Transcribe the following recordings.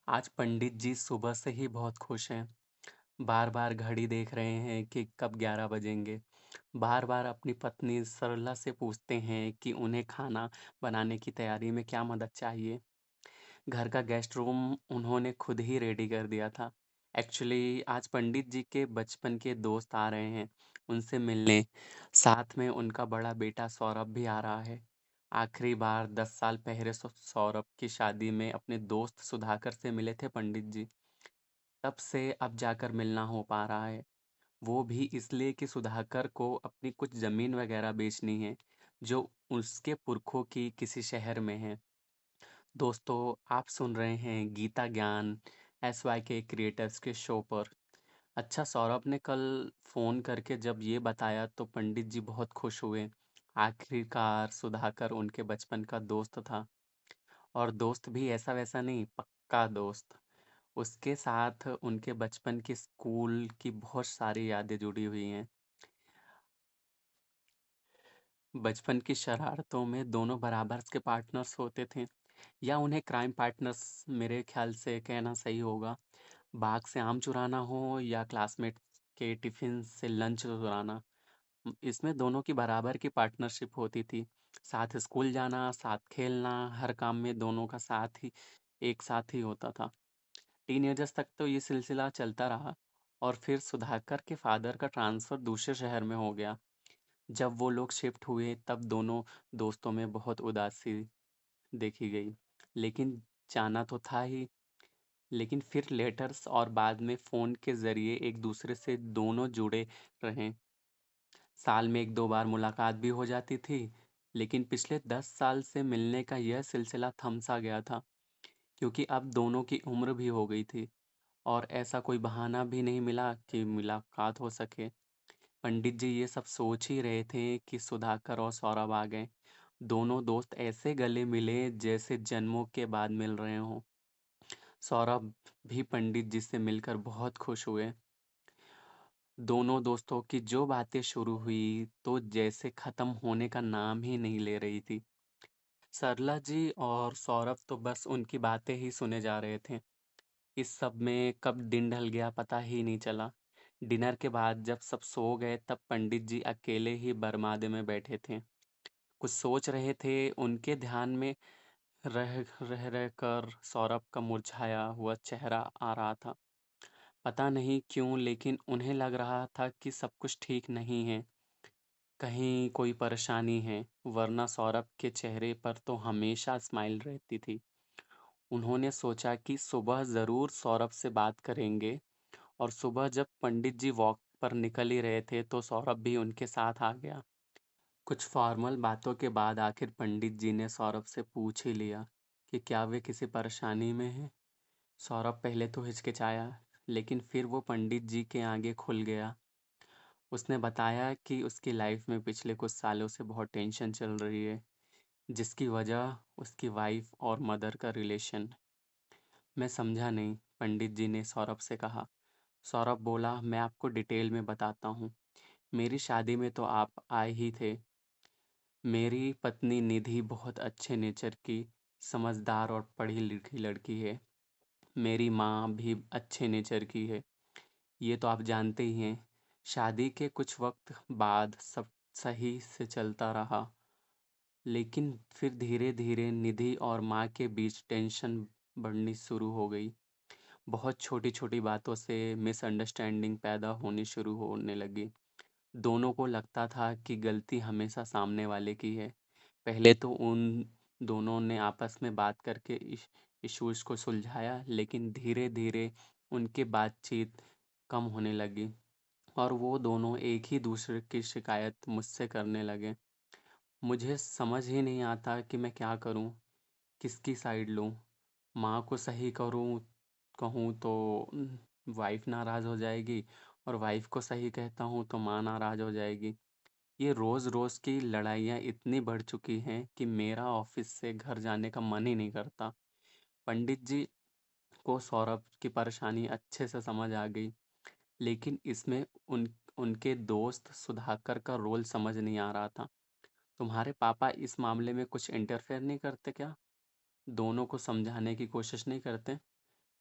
आज पंडित जी सुबह से ही बहुत खुश हैं। बार-बार घड़ी देख रहे हैं कि कब 11 बजेंगे। बार-बार अपनी पत्नी सरला से पूछते हैं कि उन्हें खाना बनाने की तैयारी में क्या मदद चाहिए। घर का गेस्ट रूम उन्होंने खुद ही रेडी कर दिया था। एक्चुअली आज पंडित जी के बचपन के दोस्त आ रहे हैं, उनसे मिलने। साथ में उनका बड़ा बेटा सौरभ भी आ रहा है। आखिरी बार 10 साल पहले सौरभ की शादी में अपने दोस्त सुधाकर से मिले थे पंडित जी। तब से अब जाकर मिलना हो पा रहा है। वो भी इसलिए कि सुधाकर को अपनी कुछ ज़मीन वगैरह बेचनी है, जो उसके पुरखों की किसी शहर में है। दोस्तों, आप सुन रहे हैं गीता ज्ञान SYK क्रिएटर्स के शो पर। अच्छा, सौरभ ने कल फ़ोन करके जब ये बताया तो पंडित जी बहुत खुश हुए। आखिरकार सुधाकर उनके बचपन का दोस्त था, और दोस्त भी ऐसा वैसा नहीं, पक्का दोस्त। उसके साथ उनके बचपन के स्कूल की बहुत सारी यादें जुड़ी हुई हैं। बचपन की शरारतों में दोनों बराबर के पार्टनर्स होते थे, या उन्हें क्राइम पार्टनर्स मेरे ख्याल से कहना सही होगा। बाग से आम चुराना हो या क्लासमेट के टिफिन से लंच चुराना, इसमें दोनों की बराबर की पार्टनरशिप होती थी। साथ स्कूल जाना, साथ खेलना, हर काम में दोनों का साथ ही एक साथ ही होता था। टीनेजर्स तक तो ये सिलसिला चलता रहा, और फिर सुधाकर के फादर का ट्रांसफ़र दूसरे शहर में हो गया। जब वो लोग शिफ्ट हुए तब दोनों दोस्तों में बहुत उदासी देखी गई। लेकिन जाना तो था ही। लेकिन फिर लेटर्स और बाद में फ़ोन के ज़रिए एक दूसरे से दोनों जुड़े रहें। साल में 1-2 बार मुलाकात भी हो जाती थी। लेकिन पिछले 10 साल से मिलने का यह सिलसिला थम सा गया था, क्योंकि अब दोनों की उम्र भी हो गई थी, और ऐसा कोई बहाना भी नहीं मिला कि मुलाकात हो सके। पंडित जी ये सब सोच ही रहे थे कि सुधाकर और सौरभ आ गए। दोनों दोस्त ऐसे गले मिले जैसे जन्मों के बाद मिल रहे हों। सौरभ भी पंडित जी से मिलकर बहुत खुश हुए। दोनों दोस्तों की जो बातें शुरू हुई तो जैसे खत्म होने का नाम ही नहीं ले रही थी। सरला जी और सौरभ तो बस उनकी बातें ही सुने जा रहे थे। इस सब में कब दिन ढल गया पता ही नहीं चला। डिनर के बाद जब सब सो गए तब पंडित जी अकेले ही बरमादे में बैठे थे। कुछ सोच रहे थे। उनके ध्यान में रह रह रह कर सौरभ का मुरझाया हुआ चेहरा आ रहा था। पता नहीं क्यों, लेकिन उन्हें लग रहा था कि सब कुछ ठीक नहीं है। कहीं कोई परेशानी है, वरना सौरभ के चेहरे पर तो हमेशा स्माइल रहती थी। उन्होंने सोचा कि सुबह ज़रूर सौरभ से बात करेंगे, और सुबह जब पंडित जी वॉक पर निकल ही रहे थे तो सौरभ भी उनके साथ आ गया। कुछ फॉर्मल बातों के बाद आखिर पंडित जी ने सौरभ से पूछ ही लिया कि क्या वे किसी परेशानी में हैं। सौरभ पहले तो हिचकिचाया, लेकिन फिर वो पंडित जी के आगे खुल गया। उसने बताया कि उसकी लाइफ में पिछले कुछ सालों से बहुत टेंशन चल रही है, जिसकी वजह उसकी वाइफ और मदर का रिलेशन। मैं समझा नहीं, पंडित जी ने सौरभ से कहा। सौरभ बोला, मैं आपको डिटेल में बताता हूँ। मेरी शादी में तो आप आए ही थे। मेरी पत्नी निधि बहुत अच्छे नेचर की, समझदार और पढ़ी लिखी लड़की है। मेरी माँ भी अच्छे नेचर की है, ये तो आप जानते ही हैं। शादी के कुछ वक्त बाद सब सही से चलता रहा, लेकिन फिर धीरे धीरे निधि और माँ के बीच टेंशन बढ़नी शुरू हो गई। बहुत छोटी छोटी बातों से मिसअंडरस्टैंडिंग पैदा होनी शुरू होने लगी। दोनों को लगता था कि गलती हमेशा सामने वाले की है। पहले तो उन दोनों ने आपस में बात करके इश्यूज़ को सुलझाया, लेकिन धीरे धीरे उनकी बातचीत कम होने लगी, और वो दोनों एक ही दूसरे की शिकायत मुझसे करने लगे। मुझे समझ ही नहीं आता कि मैं क्या करूं, किसकी साइड लूं। माँ को सही करूं कहूँ तो वाइफ नाराज़ हो जाएगी, और वाइफ को सही कहता हूँ तो माँ नाराज़ हो जाएगी। ये रोज़ रोज़ की लड़ाइयाँ इतनी बढ़ चुकी हैं कि मेरा ऑफिस से घर जाने का मन ही नहीं करता। पंडित जी को सौरभ की परेशानी अच्छे से समझ आ गई, लेकिन इसमें उनके दोस्त सुधाकर का रोल समझ नहीं आ रहा था। तुम्हारे पापा इस मामले में कुछ इंटरफेयर नहीं करते क्या? दोनों को समझाने की कोशिश नहीं करते?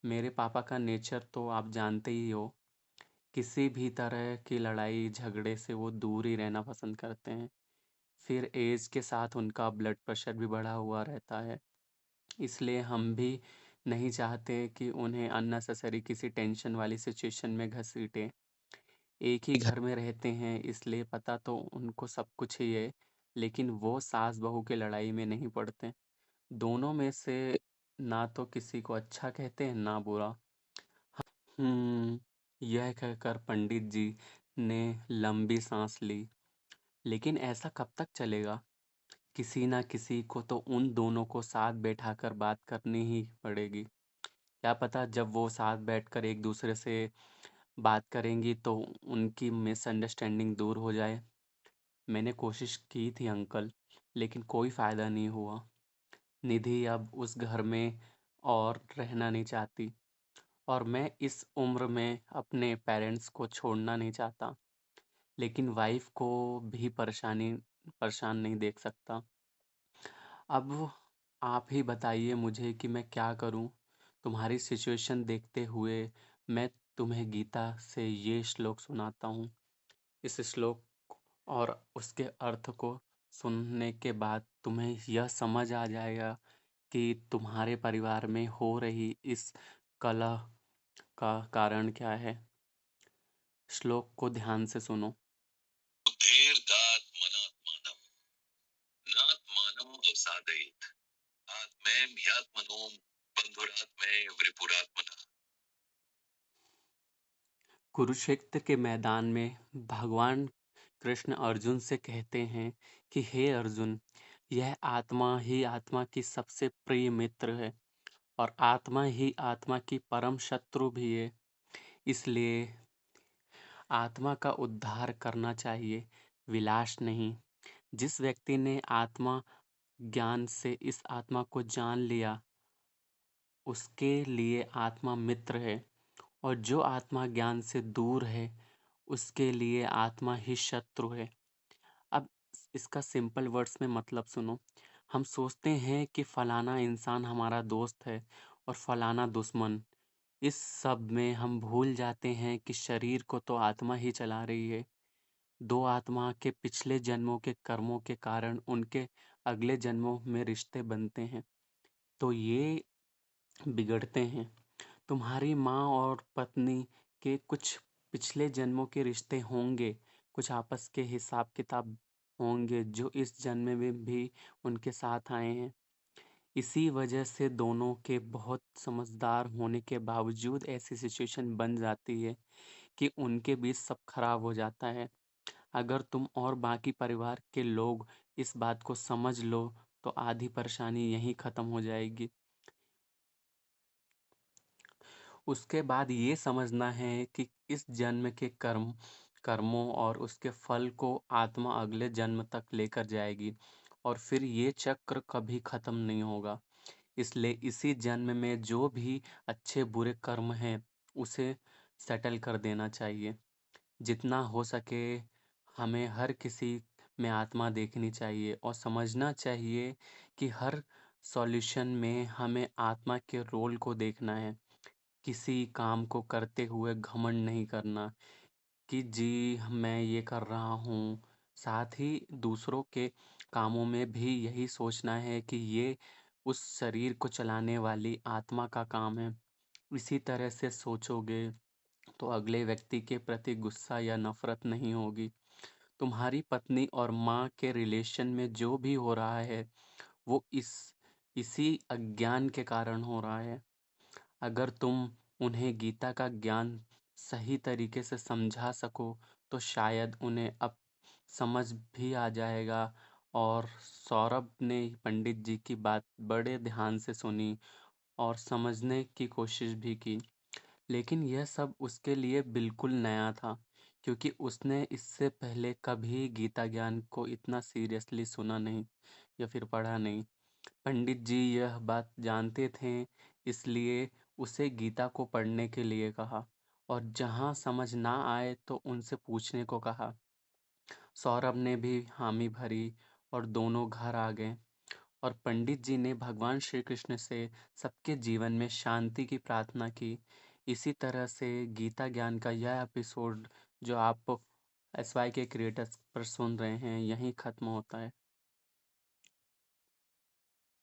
मेरे पापा का नेचर तो आप जानते ही हो। किसी भी तरह की लड़ाई झगड़े से वो दूर ही रहना पसंद करते हैं। फिर एज के साथ उनका ब्लड प्रेशर भी बढ़ा हुआ रहता है। इसलिए हम भी नहीं चाहते कि उन्हें अननेसेसरी किसी टेंशन वाली सिचुएशन में घसीटें। एक ही घर में रहते हैं इसलिए पता तो उनको सब कुछ ही है, लेकिन वो सास बहू की लड़ाई में नहीं पड़ते। दोनों में से ना तो किसी को अच्छा कहते हैं ना बुरा। हम्म, यह कहकर पंडित जी ने लंबी सांस ली। लेकिन ऐसा कब तक चलेगा? किसी ना किसी को तो उन दोनों को साथ बैठाकर बात करनी ही पड़ेगी। क्या पता जब वो साथ बैठकर एक दूसरे से बात करेंगी तो उनकी मिसअंडरस्टैंडिंग दूर हो जाए। मैंने कोशिश की थी अंकल, लेकिन कोई फायदा नहीं हुआ। निधि अब उस घर में और रहना नहीं चाहती, और मैं इस उम्र में अपने पेरेंट्स को छोड़ना नहीं चाहता, लेकिन वाइफ को भी परेशान नहीं देख सकता। अब आप ही बताइए मुझे कि मैं क्या करूं? तुम्हारी सिचुएशन देखते हुए मैं तुम्हें गीता से ये श्लोक सुनाता हूँ। इस श्लोक और उसके अर्थ को सुनने के बाद तुम्हें यह समझ आ जाएगा कि तुम्हारे परिवार में हो रही इस कलह का कारण क्या है। श्लोक को ध्यान से सुनो। बुद्धिर्दात् मनात्मानं नात्मानं अवसादयेत् आत्मैव ह्यात्मनो बन्धुरात्मैव रिपुरात्मनः। कुरुक्षेत्र के मैदान में भगवान कृष्ण अर्जुन से कहते हैं कि हे अर्जुन, यह आत्मा ही आत्मा की सबसे प्रिय मित्र है, और आत्मा ही आत्मा की परम शत्रु भी है। इसलिए आत्मा का उद्धार करना चाहिए, विलास नहीं। जिस व्यक्ति ने आत्मा ज्ञान से इस आत्मा को जान लिया, उसके लिए आत्मा मित्र है, और जो आत्मा ज्ञान से दूर है, उसके लिए आत्मा ही शत्रु है। अब इसका सिंपल वर्ड्स में मतलब सुनो। हम सोचते हैं कि फलाना इंसान हमारा दोस्त है और फलाना दुश्मन। इस सब में हम भूल जाते हैं कि शरीर को तो आत्मा ही चला रही है। दो आत्मा के पिछले जन्मों के कर्मों के कारण उनके अगले जन्मों में रिश्ते बनते हैं, तो ये बिगड़ते हैं। तुम्हारी माँ और पत्नी के कुछ पिछले जन्मों के रिश्ते होंगे, कुछ आपस के हिसाब किताब होंगे जो इस जन्म में भी उनके साथ आए हैं। इसी वजह से दोनों के बहुत समझदार होने के बावजूद ऐसी सिचुएशन बन जाती है कि उनके बीच सब खराब हो जाता है। अगर तुम और बाकी परिवार के लोग इस बात को समझ लो तो आधी परेशानी यहीं खत्म हो जाएगी। उसके बाद ये समझना है कि इस जन्म के कर्मों और उसके फल को आत्मा अगले जन्म तक लेकर जाएगी, और फिर ये चक्र कभी खत्म नहीं होगा। इसलिए इसी जन्म में जो भी अच्छे बुरे कर्म हैं उसे सेटल कर देना चाहिए। जितना हो सके हमें हर किसी में आत्मा देखनी चाहिए, और समझना चाहिए कि हर सॉल्यूशन में हमें आत्मा के रोल को देखना है। किसी काम को करते हुए घमंड नहीं करना कि जी मैं ये कर रहा हूँ। साथ ही दूसरों के कामों में भी यही सोचना है कि ये उस शरीर को चलाने वाली आत्मा का काम है। इसी तरह से सोचोगे तो अगले व्यक्ति के प्रति गुस्सा या नफरत नहीं होगी। तुम्हारी पत्नी और माँ के रिलेशन में जो भी हो रहा है वो इसी अज्ञान के कारण हो रहा है। अगर तुम उन्हें गीता का ज्ञान सही तरीके से समझा सको तो शायद उन्हें अब समझ भी आ जाएगा। और सौरभ ने पंडित जी की बात बड़े ध्यान से सुनी और समझने की कोशिश भी की, लेकिन यह सब उसके लिए बिल्कुल नया था, क्योंकि उसने इससे पहले कभी गीता ज्ञान को इतना सीरियसली सुना नहीं या फिर पढ़ा नहीं। पंडित जी यह बात जानते थे, इसलिए उसे गीता को पढ़ने के लिए कहा, और जहाँ समझ ना आए तो उनसे पूछने को कहा। सौरभ ने भी हामी भरी और दोनों घर आ गए। और पंडित जी ने भगवान श्री कृष्ण से सबके जीवन में शांति की प्रार्थना की। इसी तरह से गीता ज्ञान का यह एपिसोड जो आप एसवाई के क्रिएटर्स पर सुन रहे हैं, यहीं ख़त्म होता है।